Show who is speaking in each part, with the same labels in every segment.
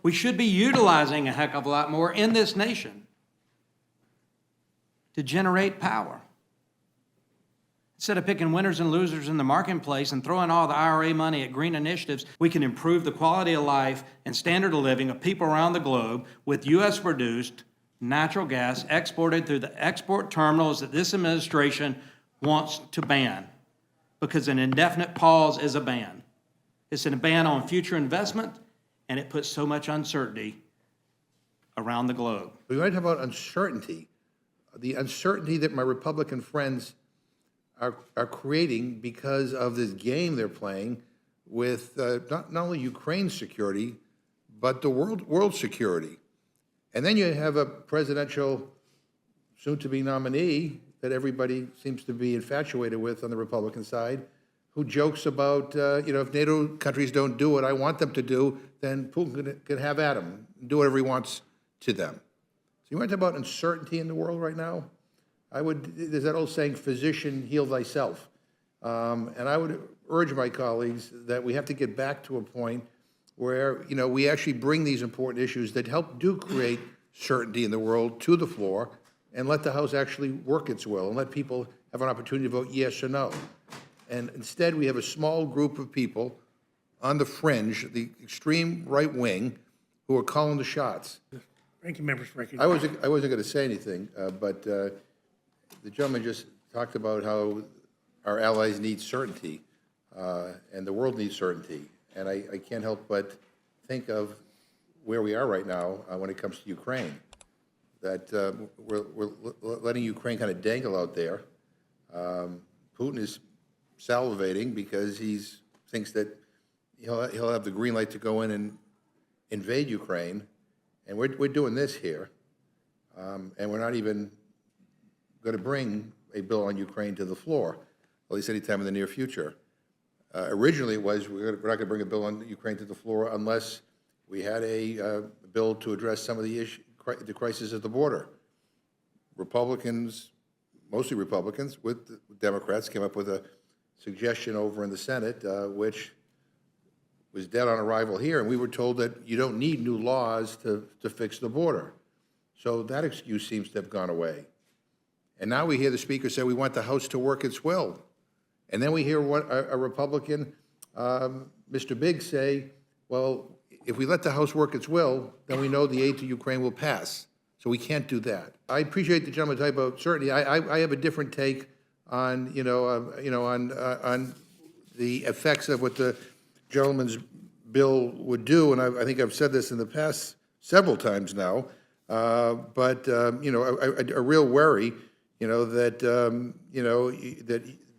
Speaker 1: we should be utilizing a heck of a lot more in this nation to generate power. Instead of picking winners and losers in the marketplace and throwing all the IRA money at green initiatives, we can improve the quality of life and standard of living of people around the globe with U.S.-produced natural gas exported through the export terminals that this administration wants to ban, because an indefinite pause is a ban. It's a ban on future investment, and it puts so much uncertainty around the globe.
Speaker 2: We want to talk about uncertainty, the uncertainty that my Republican friends are creating because of this game they're playing with not only Ukraine's security, but the world security. And then you have a presidential soon-to-be nominee that everybody seems to be infatuated with on the Republican side, who jokes about, if NATO countries don't do what I want them to do, then Putin can have at him, do whatever he wants to them. So you want to talk about uncertainty in the world right now? There's that old saying, physician, heal thyself. And I would urge my colleagues that we have to get back to a point where, we actually bring these important issues that do create certainty in the world to the floor and let the House actually work its will and let people have an opportunity to vote yes or no. And instead, we have a small group of people on the fringe, the extreme right wing, who are calling the shots.
Speaker 3: Ranking members, ranking.
Speaker 2: I wasn't going to say anything, but the gentleman just talked about how our allies need certainty, and the world needs certainty. And I can't help but think of where we are right now when it comes to Ukraine, that we're letting Ukraine kind of dangle out there. Putin is salivating because he thinks that he'll have the green light to go in and invade Ukraine, and we're doing this here, and we're not even going to bring a bill on Ukraine to the floor, at least anytime in the near future. Originally, it was we're not going to bring a bill on Ukraine to the floor unless we had a bill to address some of the crisis at the border. Republicans, mostly Republicans, with Democrats, came up with a suggestion over in the Senate, which was dead on arrival here, and we were told that you don't need new laws to fix the border. So that excuse seems to have gone away. And now we hear the Speaker say we want the House to work its will. And then we hear a Republican, Mr. Biggs, say, well, if we let the House work its will, then we know the aid to Ukraine will pass. So we can't do that. I appreciate the gentleman's type of certainty. I have a different take on, on the effects of what the gentleman's bill would do. And I think I've said this in the past several times now. But a real worry, that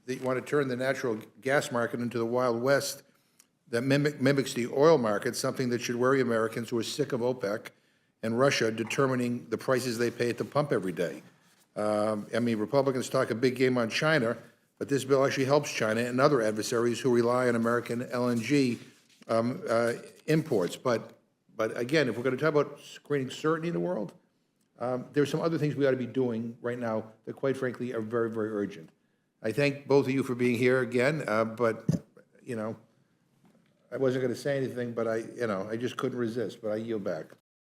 Speaker 2: they want to turn the natural gas market into the Wild West that mimics the oil market, something that should worry Americans who are sick of OPEC and Russia determining the prices they pay at the pump every day. Republicans talk a big game on China, but this bill actually helps China and other adversaries who rely on American LNG imports. But again, if we're going to talk about creating certainty in the world, there's some other things we ought to be doing right now that, quite frankly, are very, very urgent. I thank both of you for being here again, but, I wasn't going to say anything, but I just couldn't resist, but I yield back.